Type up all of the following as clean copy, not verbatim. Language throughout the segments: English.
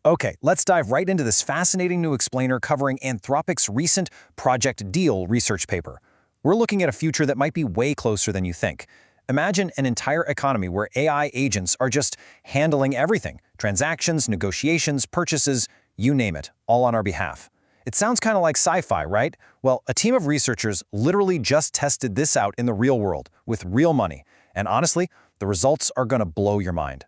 Okay, let's dive right into this fascinating new explainer covering Anthropic's recent Project Deal research paper. We're looking at a future that might be way closer than you think. Imagine an entire economy where AI agents are just handling everything: transactions, negotiations, purchases, you name it, all on our behalf. It sounds kind of like sci-fi, right? Well, a team of researchers literally just tested this out in the real world with real money. And honestly, the results are going to blow your mind.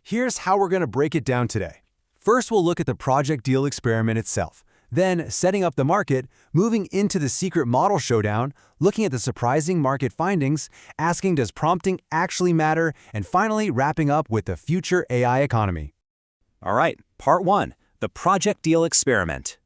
Here's how we're going to break it down today. First, we'll look at the Project Deal experiment itself. Then, setting up the market, moving into the secret model showdown, looking at the surprising market findings, asking does prompting actually matter, and finally wrapping up with the future AI economy. All right, part 1, the Project Deal experiment.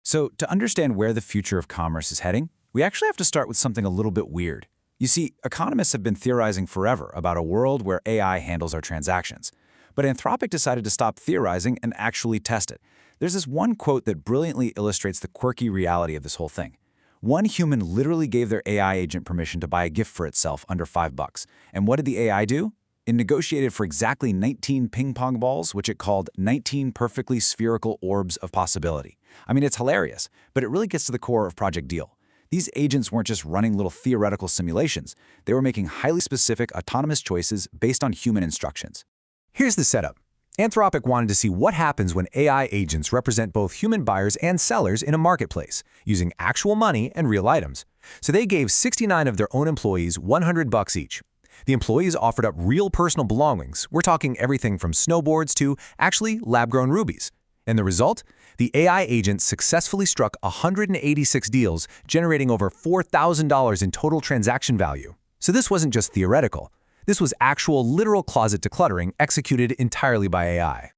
So, to understand where the future of commerce is heading, we actually have to start with something a little bit weird. You see, economists have been theorizing forever about a world where AI handles our transactions. But Anthropic decided to stop theorizing and actually test it. There's this one quote that brilliantly illustrates the quirky reality of this whole thing. One human literally gave their AI agent permission to buy a gift for itself under $5. And what did the AI do? It negotiated for exactly 19 ping pong balls, which it called 19 perfectly spherical orbs of possibility. I mean, it's hilarious, but it really gets to the core of Project Deal. These agents weren't just running little theoretical simulations. They were making highly specific, autonomous choices based on human instructions. Here's the setup. Anthropic wanted to see what happens when AI agents represent both human buyers and sellers in a marketplace, using actual money and real items. So they gave 69 of their own employees $100 each. The employees offered up real personal belongings. We're talking everything from snowboards to, actually, lab-grown rubies. And the result? The AI agent successfully struck 186 deals, generating over $4,000 in total transaction value. So this wasn't just theoretical. This was actual literal closet decluttering executed entirely by AI.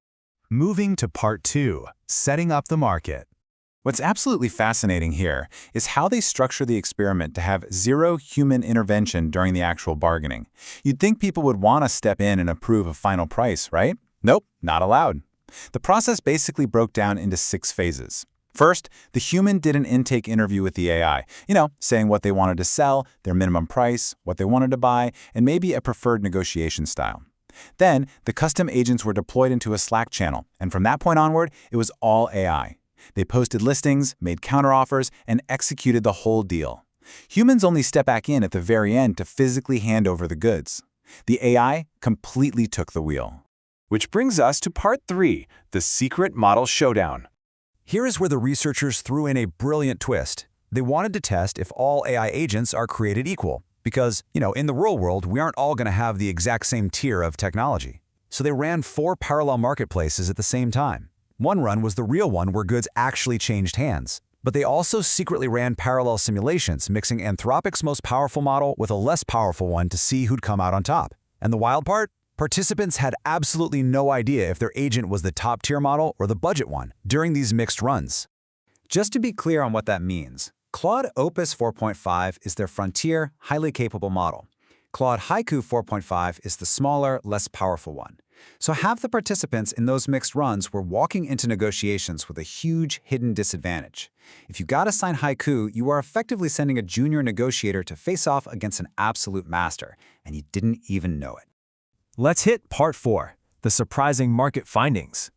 Moving to part 2, setting up the market. What's absolutely fascinating here is how they structure the experiment to have zero human intervention during the actual bargaining. You'd think people would want to step in and approve a final price, right? Nope, not allowed. The process basically broke down into 6 phases. First, the human did an intake interview with the AI, saying what they wanted to sell, their minimum price, what they wanted to buy, and maybe a preferred negotiation style. Then, the custom agents were deployed into a Slack channel, and from that point onward, it was all AI. They posted listings, made counteroffers, and executed the whole deal. Humans only step back in at the very end to physically hand over the goods. The AI completely took the wheel. Which brings us to part 3, the secret model showdown. Here is where the researchers threw in a brilliant twist. They wanted to test if all AI agents are created equal. Because, in the real world, we aren't all going to have the exact same tier of technology. So they ran 4 parallel marketplaces at the same time. One run was the real one where goods actually changed hands. But they also secretly ran parallel simulations, mixing Anthropic's most powerful model with a less powerful one to see who'd come out on top. And the wild part? Participants had absolutely no idea if their agent was the top-tier model or the budget one during these mixed runs. Just to be clear on what that means, Claude Opus 4.5 is their frontier, highly capable model. Claude Haiku 4.5 is the smaller, less powerful one. So half the participants in those mixed runs were walking into negotiations with a huge hidden disadvantage. If you got assigned Haiku, you are effectively sending a junior negotiator to face off against an absolute master, and you didn't even know it. Let's hit part 4, the surprising market findings.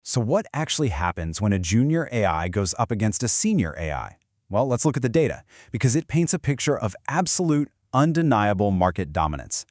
So what actually happens when a junior AI goes up against a senior AI? Well, let's look at the data, because it paints a picture of absolute, undeniable market dominance.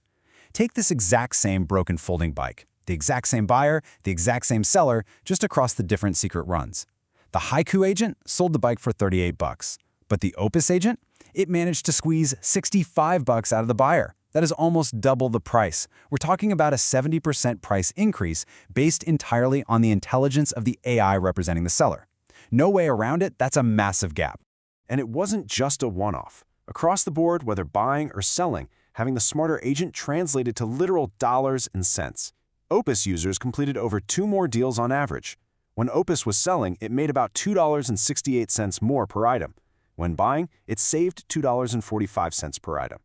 Take this exact same broken folding bike, the exact same buyer, the exact same seller, just across the different secret runs. The Haiku agent sold the bike for $38, but the Opus agent, it managed to squeeze $65 out of the buyer. That is almost double the price. We're talking about a 70% price increase based entirely on the intelligence of the AI representing the seller. No way around it, that's a massive gap. And it wasn't just a one-off. Across the board, whether buying or selling, having the smarter agent translated to literal dollars and cents. Opus users completed over 2 more deals on average. When Opus was selling, it made about $2.68 more per item. When buying, it saved $2.45 per item.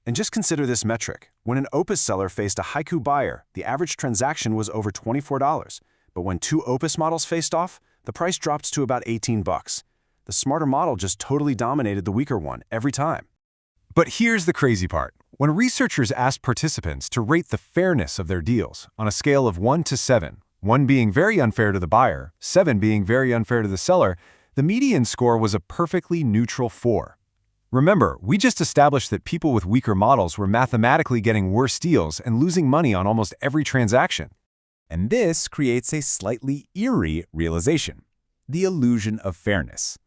And just consider this metric. When an Opus seller faced a Haiku buyer, the average transaction was over $24. But when 2 Opus models faced off, the price dropped to about $18. The smarter model just totally dominated the weaker one every time. But here's the crazy part. When researchers asked participants to rate the fairness of their deals on a scale of 1 to 7, 1 being very unfair to the buyer, 7 being very unfair to the seller, the median score was a perfectly neutral 4. Remember, we just established that people with weaker models were mathematically getting worse deals and losing money on almost every transaction. And this creates a slightly eerie realization: the illusion of fairness.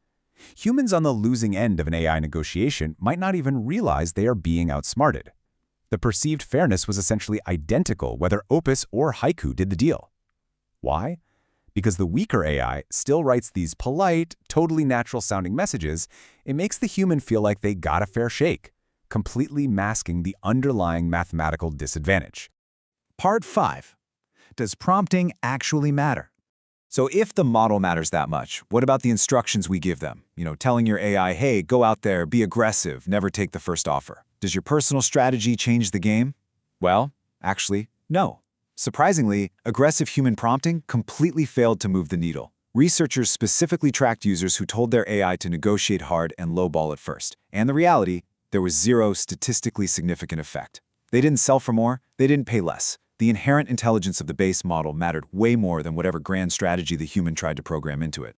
Humans on the losing end of an AI negotiation might not even realize they are being outsmarted. The perceived fairness was essentially identical whether Opus or Haiku did the deal. Why? Because the weaker AI still writes these polite, totally natural-sounding messages. It makes the human feel like they got a fair shake, completely masking the underlying mathematical disadvantage. Part 5. Does prompting actually matter? So if the model matters that much, what about the instructions we give them? Telling your AI, hey, go out there, be aggressive, never take the first offer. Does your personal strategy change the game? Well, actually, no. Surprisingly, aggressive human prompting completely failed to move the needle. Researchers specifically tracked users who told their AI to negotiate hard and lowball at first. And the reality, there was zero statistically significant effect. They didn't sell for more, they didn't pay less. The inherent intelligence of the base model mattered way more than whatever grand strategy the human tried to program into it.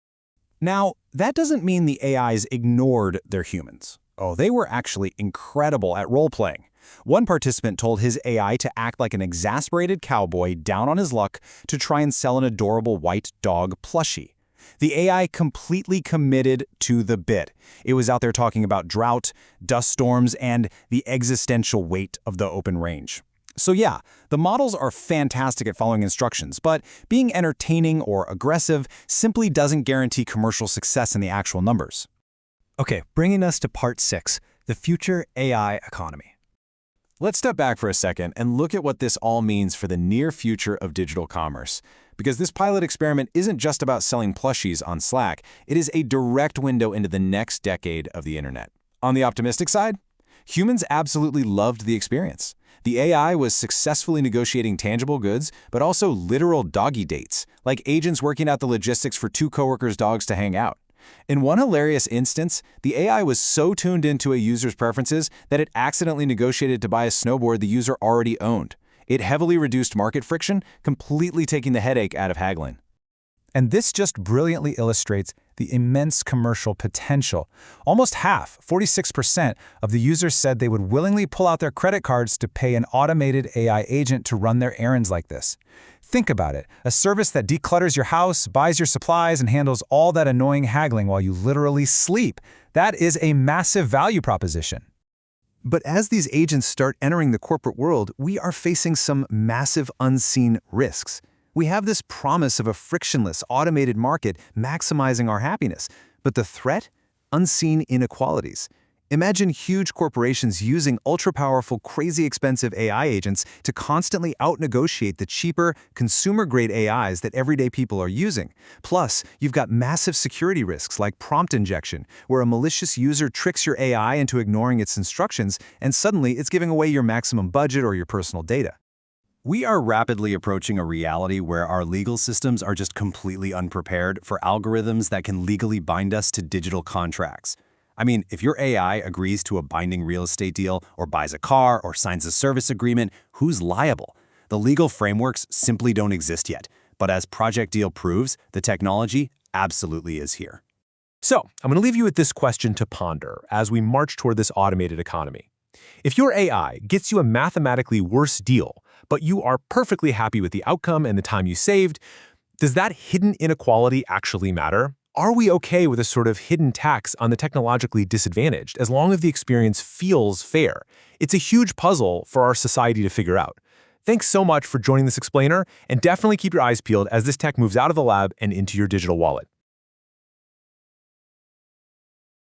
Now, that doesn't mean the AIs ignored their humans. Oh, they were actually incredible at role-playing. One participant told his AI to act like an exasperated cowboy down on his luck to try and sell an adorable white dog plushie. The AI completely committed to the bit. It was out there talking about drought, dust storms, and the existential weight of the open range. So yeah, the models are fantastic at following instructions, but being entertaining or aggressive simply doesn't guarantee commercial success in the actual numbers. Okay, bringing us to part 6, the future AI economy. Let's step back for a second and look at what this all means for the near future of digital commerce. Because this pilot experiment isn't just about selling plushies on Slack, it is a direct window into the next decade of the internet. On the optimistic side, humans absolutely loved the experience. The AI was successfully negotiating tangible goods, but also literal doggy dates, like agents working out the logistics for 2 coworkers' dogs to hang out. In one hilarious instance, the AI was so tuned into a user's preferences that it accidentally negotiated to buy a snowboard the user already owned. It heavily reduced market friction, completely taking the headache out of haggling. And this just brilliantly illustrates the immense commercial potential. Almost half, 46%, of the users said they would willingly pull out their credit cards to pay an automated AI agent to run their errands like this. Think about it, a service that declutters your house, buys your supplies, and handles all that annoying haggling while you literally sleep. That is a massive value proposition. But as these agents start entering the corporate world, we are facing some massive unseen risks. We have this promise of a frictionless, automated market maximizing our happiness, but the threat? Unseen inequalities. Imagine huge corporations using ultra-powerful, crazy expensive AI agents to constantly out-negotiate the cheaper, consumer-grade AIs that everyday people are using. Plus, you've got massive security risks like prompt injection, where a malicious user tricks your AI into ignoring its instructions, and suddenly it's giving away your maximum budget or your personal data. We are rapidly approaching a reality where our legal systems are just completely unprepared for algorithms that can legally bind us to digital contracts. I mean, if your AI agrees to a binding real estate deal or buys a car or signs a service agreement, who's liable? The legal frameworks simply don't exist yet. But as Project Deal proves, the technology absolutely is here. So, I'm going to leave you with this question to ponder as we march toward this automated economy. If your AI gets you a mathematically worse deal, but you are perfectly happy with the outcome and the time you saved, does that hidden inequality actually matter? Are we okay with a sort of hidden tax on the technologically disadvantaged as long as the experience feels fair? It's a huge puzzle for our society to figure out. Thanks so much for joining this explainer, and definitely keep your eyes peeled as this tech moves out of the lab and into your digital wallet.